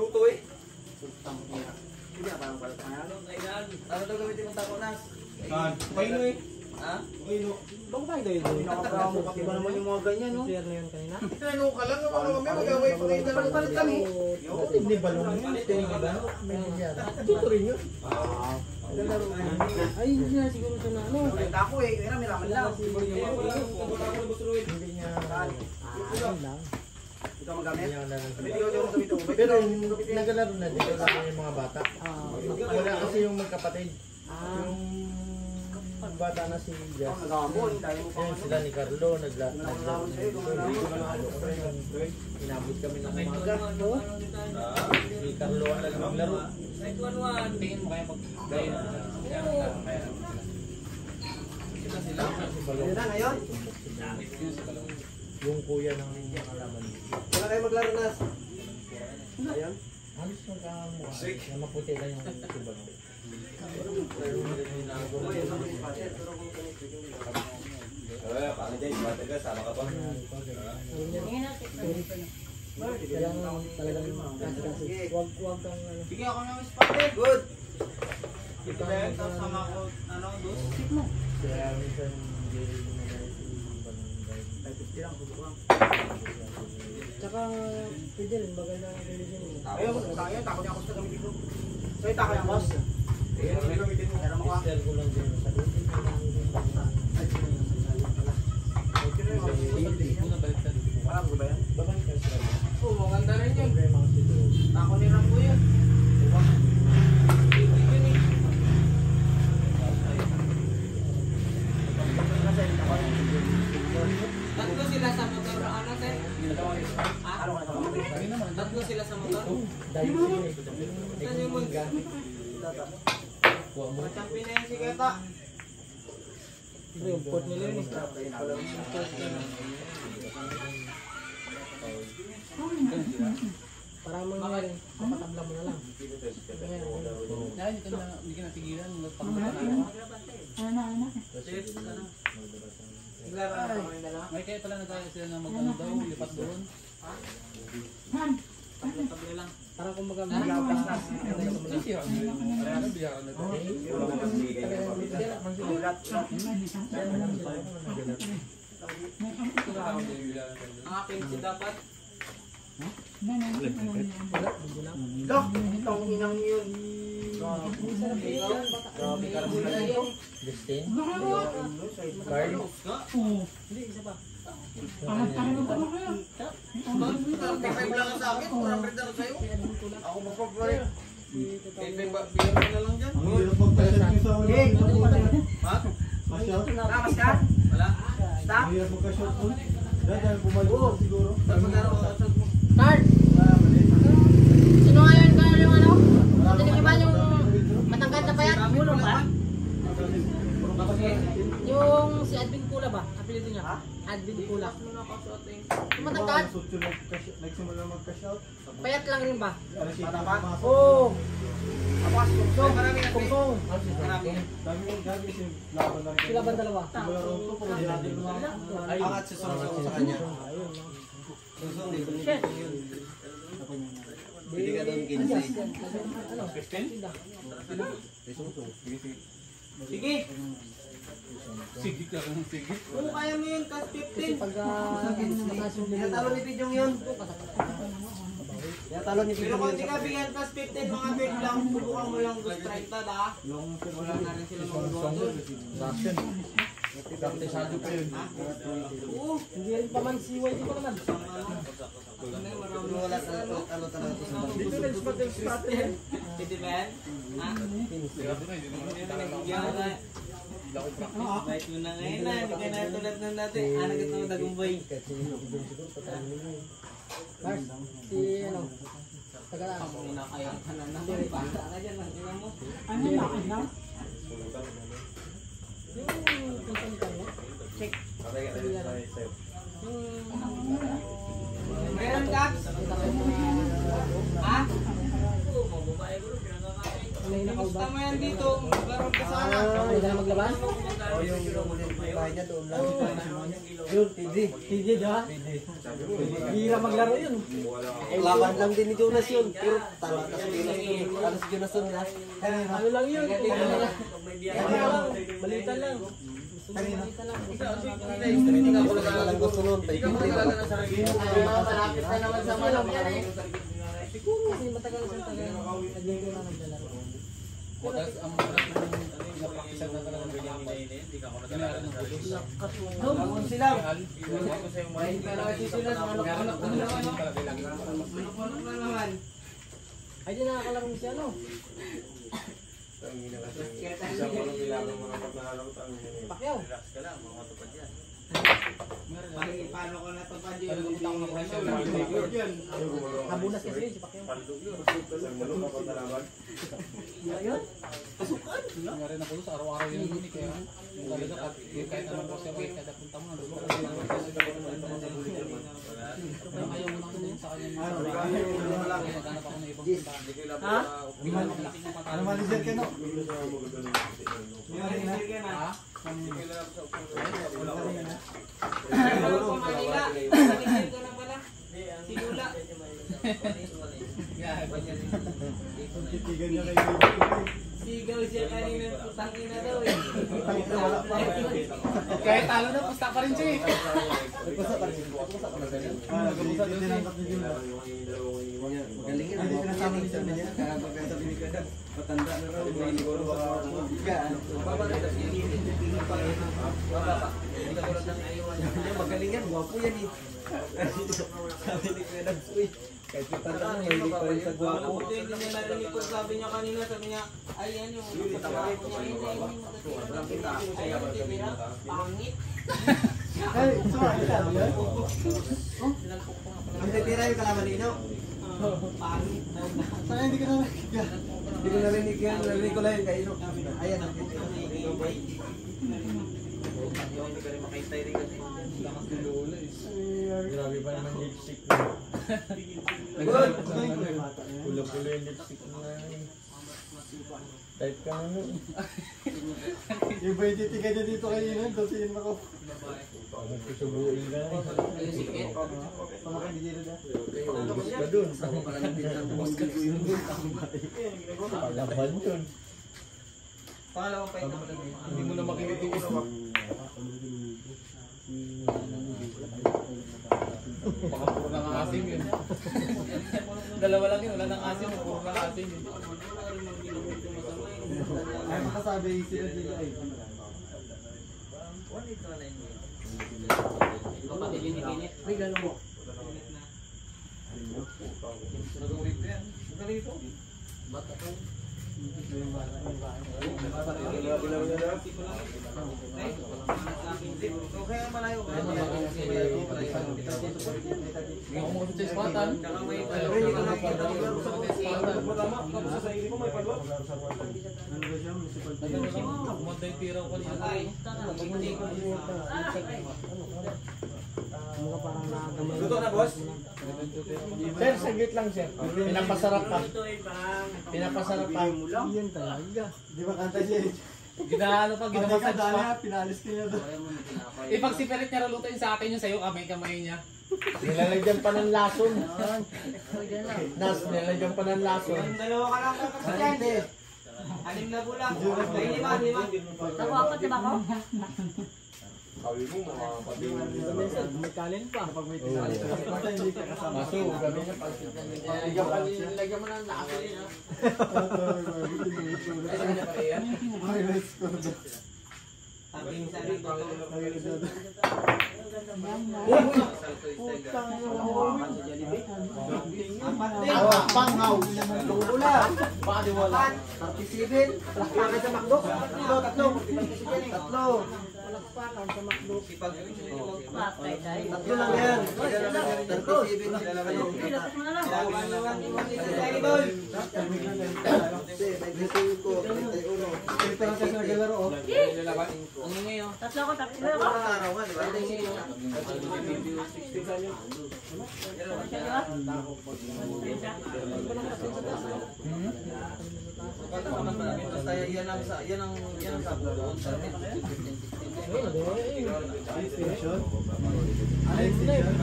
Luto eh. Putang ina. Hindi na parang palat na. Ano daw gamitin mong takunas? Saan? Kaino eh. Ha? Kaino. Bang tayo dahil doon. Nakapagpapit ba naman yung mga ganyan, no? Share na yun kanina. Kaino ka lang. Mga mag-away pa kayo dalawa palit kami. Hindi balong yun. Hindi ba? Tuto rin yun. Ay, hindi na siguro sa ano. Nakita ko eh. Kaya may ramen lang. Hindi niya. Ayun lang. Ikaw magamit? Pero nagalaro na dito sa yung mga bata. Wala kasi yung magkapatid. Yung bata na si Jess. Ayun sila ni Carlo. Naglaro dito. Inabot kami ng umaga. Si Carlo ang naglaro. Sa ituan-wan, tingin mo kaya pag-gaya na. Sila. Yun na ngayon? Yung kuya ng kalaban. Wala kayo maglaro na. Ayun? Halos magkamukha. Na maputi lang yung tubag. Kailangan talagang kasi. Huwag kang ano. Sige ako ng spotted. Good. Ito Then, tapos sama ko, ano, dos. Kaya minsan hindi rin nagay si Barangay. Tsaka pwede rin, maganda ang television mo. Ayun, tayo, takot niya ako sa gamitin ko. So, yung takot niya, boss. Ayun, yung gamitin mo. Pero mukha. Sister ko lang din sa Wala ko ba yan? babalik ka sila. Oo, maganda rin yun. Problema kasi doon. Takot ni Rambo yun. Tatlo sila sa motor, ano, sir? Tatlo sila sa motor? Dahil sila Saan yung mag... Machampion na yung siketa. Bro, yung port nila yun eh. Parang mga papatabla mo na lang. Dahil hindi ka natigilan, magpapagpapagpapag. May kaya pala na tayo sila na mag-ano daw, lipat doon. Tabla lang. Parang kung mag-alapas na. Ang akin si dapat. Dah, Itong inang yun. grabe ka rin. Justin? Carl? Hindi, isa pa. Pipay lang sa akin, kurang rin na sa'yo. Ako magpapalit. Pipay ba, bigyan mo na lang dyan. Ha? Nakas ka? Wala? Stop? Saan magkano ka? Carl! Sino nga yun, Carl, yung ano? Natinig ba yung matangkad na payat? Mulong ba? Yung si Advin Kula ba? Apelido niya? Advin Kula. Yung matangkad? Nagsimula magka-shout. Payat lang rin ba? Bata pa? Oo! Ako kasi Kungsong. Marami na. Kungsong! Marami. Dami kasi laban lang. Sila ba dalawa? Angat si Sungsong sa kanya. Sungsong dito niya yun. Pwede ka doon kinisay. Ano? 15? Sige! Sige ka lang, sige. Oo, kaya mo yun, kas 15. Pag mataas yung level. Talo ni Pidjong yun. Talo ni Pidjong yun. Pero kung di ka bigyan kas 15, mga big lang, subukan mo lang gusto 30 da. Wala na rin sila mga goto. Praktisado pa yun. Oo. Hindi rin pa man si YD pa naman. Wala talaga ito sa mga. Dito na-spot yung spot eh. Pwede ba yan? Ha? Nagigyan na. Bait mo na ngayon na, hindi ka na tulad ng dati. Anak ito ng Dagumbay. Mars, si ano? Tagalaan. Ako na kaya ka na na. Bata ka dyan, ina mo. Ano na? Ano? Yung kumpanya mo? Check. Meron ka? Ha? May nakaw Gusto mo yan dito, magkaroon ka sana. Hindi ka na maglabas? O yung bahay niya doon lang. Yun, TJ. TJ, di ba? Hira maglaro yun. Laban lang din ni Jonas yun. Pero talaga sa Jonas yun. Ano si Jonas doon nila? Ano lang yun? Balita lang. Hindi nga ko lang gusto nun. Hindi ka magkalala ng sarili mo. Malapit na naman sa manok yan eh. Siguro kasi matagal sa tagal. Naglaro na naglalaro. Ang naprakisan na talaga ng pinili, hindi ka ako nagkalala ng sarili mo. Laban sila. Manok na naman. Ay, di nakakalaro siya, no? Pakyaw. Relax ka lang, mga matupad yan. Paano ko natupad yun? Nabunas kasi yun si Pakyaw. Yun? Nangyari na po sa araw-araw yun yun kaya yung talaga kahit anong post yung kahit kada punta mo nandun ka ayaw mo nang yun sa kanya naghanap ako ng ibang puntahan. Ha? Ano manager ka no? Ha? Ano po Manila? Manager ko na pala. Si Lula. Titigan niya kayo. Sigaw siya kanina. Putang ina daw eh. Wala pa. Kahit talo na pusta pa rin siya eh. Nagpusa pa rin. Nagpusa doon siya. Magaling yan. Hindi pinasama ni Sabi niya. Kaya sabi ni Kadag, matanda na raw. Hindi ko rin baka Baba na kasi hindi pa rin. Baba pa. Hindi ka tulad ng ayawan. magaling yan. Gwapo yan eh. Sabi ni Kadag, uy. Kahit matanda na, hindi pa rin sa gwapo. Hindi niya narinig ko. Sabi niya kanina, sabi niya, ay yan yung pagkakapo niya. Hindi mo pangit. Ay, sorry ka. Ang titira yung kalaman nino. Pangit. Saka hindi ko narinig yan. Hindi ko narinig yan. Narinig ko lang yung kaino. Ayan ang titira. Hindi ka rin makahintay rin kasi. Grabe pa naman lipstick. Pula-pula yung lipstick na type ka na nun. Yung ba yung titigay niya dito kayo yun? Kasi yun ako. Magsusubuin ka na. Pamaka hindi dito na. Tapos ka dun. Tapos ka dun. Palaban dun. Pangalawang pa ito. Hindi mo na makikitiis. Baka puro ng asim yun. Dalawa lang yun, wala ng asim, puro ng asim yun. Ay makasabi sila dito ay. Kapatid yun ni Kinit. Ay, gano'n mo. Nag-ulit yan. Ganito. Bata ko. Kaya malayo ka. Hindi ako makasot sa ispatan. Kumatay tiraw ka niya. Luto na boss? Sir, saglit lang sir. Pinapasarap pa. Pinapasarap pa. Yan talaga. Di ba kanta siya? Ginaano pa, ginamassage pa. Pinalis ka niya doon. Pag si Perit niya lutuin sa akin yung sayo, kamay niya. Nilalagyan pa ng lason. Nilalagyan pa ng lason. Dalawa ka lang kakasyan. 6 na pula. Ay, 5. Nakuha diba ko? May kalin pa. Hindi ka kasama. Maso, gabi niya pag Lagyan mo ng laso yun ha. highlight score daw. Sabi sabi ko. Pangaw. Lula. Pakadiwala. 37. Palakpakan sa McDo. Tatlo. Palakpakan sa McDo. Patay tayo. Tatlo lang yan. 37. Pilatas mo na lang. Ito lang kasi nagalaro. Ano ngayon? Tatlo ako, tatlo ako. Araw nga, di ba? Basta yan ang sabi doon sa 15, 16. Extension? Ano extension?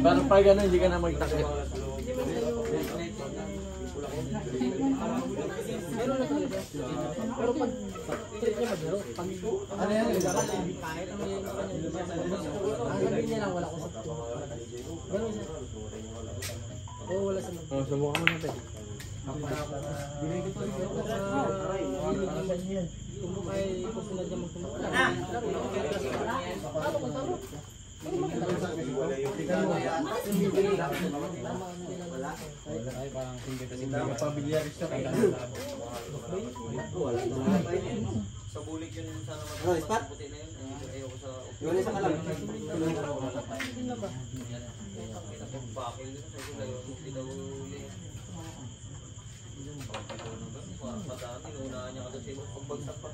Paano pa gano'n, hindi ka na magtakip? Pero pag trip niya maglaro, pag Ano yan? kahit ano yung ang sabi niya lang wala ko sa tuwa. Ganun siya. Oo, wala sa mga. Subukan mo natin. Kung ay kusunod niya magtumok. Laro kung taro. Ay, parang singgit kasi Pabiliaris ka kayo. Sa bulik yun sana magputi na yun. Ayoko sa... Iwan isa ka lang. Bakil yun sa sila yun. Hindi daw ulit. Padaan, inuunahan niya kasi pagbagsak pa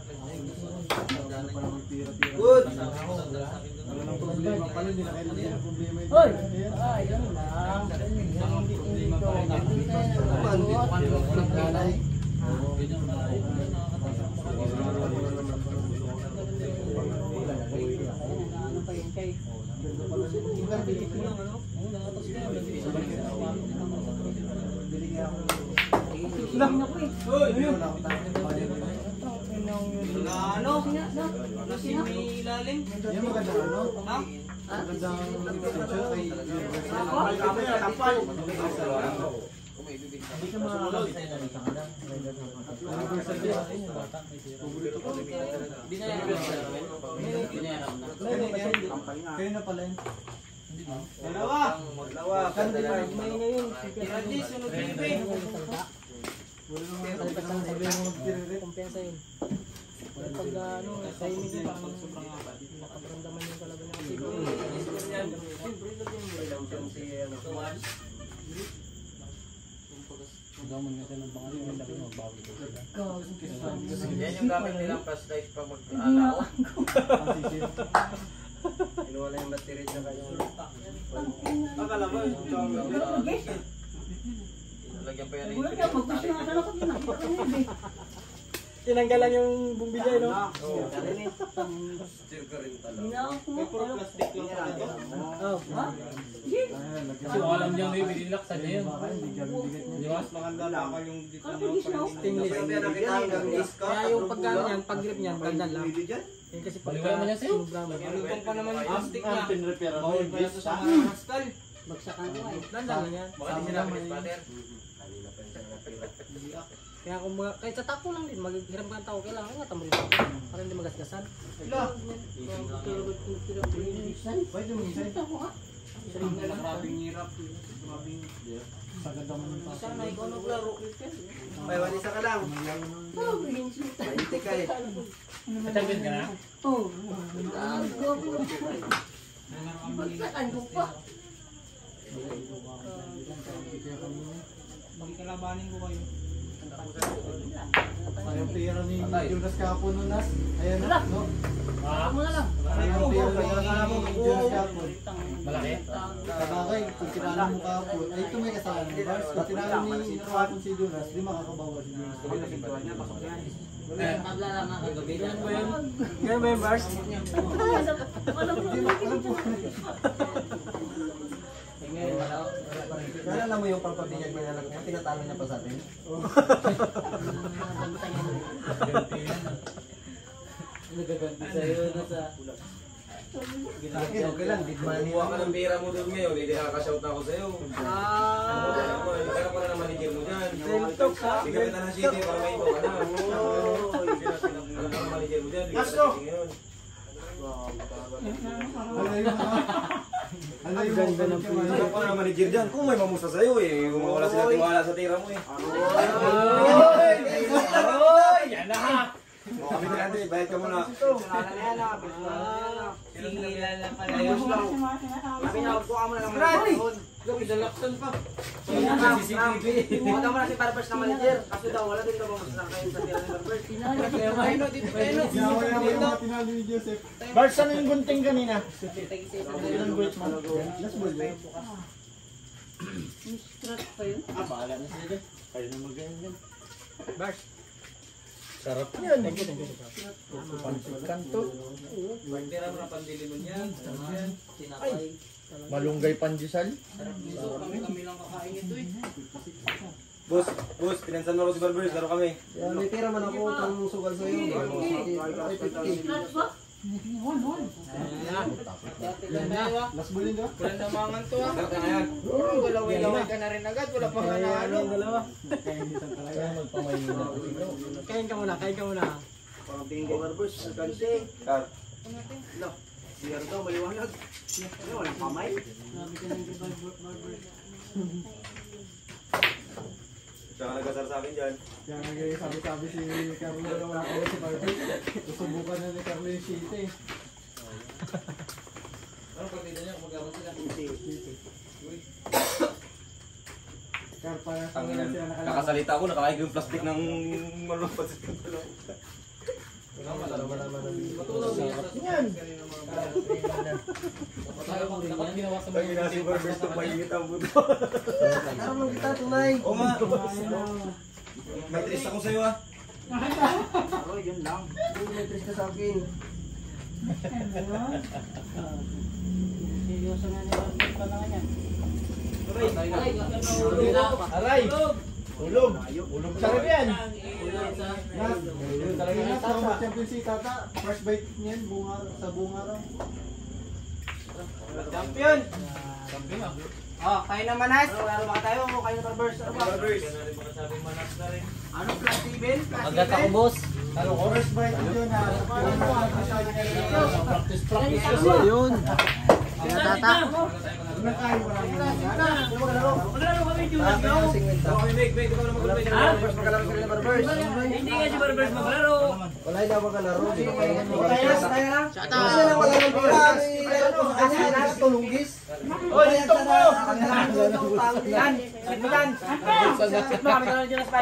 Good! Walang Problema pala, hindi na kayo ng problema ito. Hoy! Ay, ganun lang. Hindi ilalim. Yan maganda ano? Magandang extension kay Hindi ka makakabit na sa kanila. Kayo na pala yun. Dalawa. May ngayon. Sunod Kumpiyansa yun. Pag ano, timing yun, parang nakaramdaman yung talaga niya kasi Daman kasi ng mga yung laki magbago ko sila. Yan yung gamit nilang flashlight pag mag-alaw. Kinuha lang yung battery niya kayo. Akala mo, lagyan pa yan yung tinanggal lang yung bumbilya, no? circle rin talaga. May puro plastic lang talaga. Oh. Kasi alam niya may binilak sa niya yun. Di ba? Maganda lang yung dito Stainless. Kaya yung pagkano niyan, pag-grip niyan, ganda lang. Yan kasi Baliwala mo niya sa'yo? sinubra mo. Malutong pa naman yung plastic niya. Pinrepair ako. Bawal pa yan sa mga haskal. Ganda lang yan. Baka di sinabi ni Spatter. Kaya kung mga, kahit sa tako lang din, maghiram ka ng tao, kailangan nga tamo rin ako. Para hindi magasgasan. Bakit yung isa? Maraming hirap. Sagad naman yung pasa. Sana ikaw naglaro. May wali isa ka lang. Mainte ka eh. Champion ka na? Magkikalabanin ko kayo. Ayong pera ni Jonas Capon nun nas. Ayan na, no? Ayong pera ni Jonas Capon. Malaki? Kabagay, kung tinalo mo Capon, ay ito may kasalanan ni Bars. Kung tinalo ni Capon si Jonas, di makakabawa si Jonas. Ganyan ba yung bars? Naalala mo yung pampabinyag ng anak niya, tinatalo niya pa sa atin? Nagaganti sa'yo na sa... Okay lang, big money. Kuha ka ng pera mo doon ngayon, hindi nakaka-shout na ako sa'yo. Kaya pala na manager mo dyan. Hindi ka pita ng city para may iba ka na. Ano ka ng manager mo dyan, hindi ka pita ngayon. Ano yung ganda ng Ano ka ng manager dyan? Kung may mamusta sa'yo eh, kung mawala sila tiwala sa tira mo eh. Oy! Yan na ha! Kami na natin, bayad ka muna. Dalaksan pa. CCTV. Wala mo na si Barbers na manager. Kaso daw, wala din daw mamusta kayo sa tira ni Barbers. Ayun, dito kayo. Tinalo ni Joseph. Bars, ano yung gunting kanina? Ilang buwit mo? Last buwit mo? Bahala na sila dyan. Kayo na mag-ganyan. Bars. Sarap yan. Kanto. Pagtira mo na pandili mo niyan. Malunggay pandesal. Kami lang kakain ito eh. Boss, pinansan mo ako si Barbers, laro kami. Yan, may pera man ako pang sugal sa'yo. Ay, 50. Last bulin ka? Wala namangan to ah. Laro ka na yan. Galaway ka na rin agad. Wala pang nanalo. Dalawa. Kaya magpamahina. Kain ka muna, kain ka muna. Parang tingin kay Barbers. Kansi. Car. Siyar daw, maliwanag. Ano, walang kamay. Siya ka nagkasar sa akin dyan. Kaya nga sabi-sabi si Carlo na wala kayo si Barbers. Susubukan na ni Carlo yung sheet eh. Ano partida niya? Magkakaroon sila. Carpa na Tanginan. sila nakalaban. Kakasalita ako, nakakaig yung plastic ng malulupad sa tulo. Yan! Dapat ginawa sa Pag ginasi Barbers na mahingit ang buto. Tara mo kita, tunay. Oo nga. May tris ako sa'yo ah. Oh, yun lang. May tris ka sa akin. Seryoso nga nila. Aray! Ulog! Ulog sarap yan! Yun talaga Kaya yung tata. champion si Tata. First bite niyan, bunga, sa bunga raw. Champion! Oh, kayo na Manas. Laro ba tayo? O kayo na Barbers? Ano ba? Barbers. Ano? Plus Steven? Agad ako, boss. Ano, first bite yun ha. practice. Yun. Kaya tata. Nakain mo lang yun. Wait, ikaw na mag-play. Barbers, magalaro sila ng Barbers. Hindi nga si Barbers maglaro. Wala na magalaro. Di ba kaya nga? Tayo lang. Kasi na wala nang pira. Ano, tulunggis. Oy, ito mo! Yan! Sit mo yan! Sit mo! Kami na lang dyan sa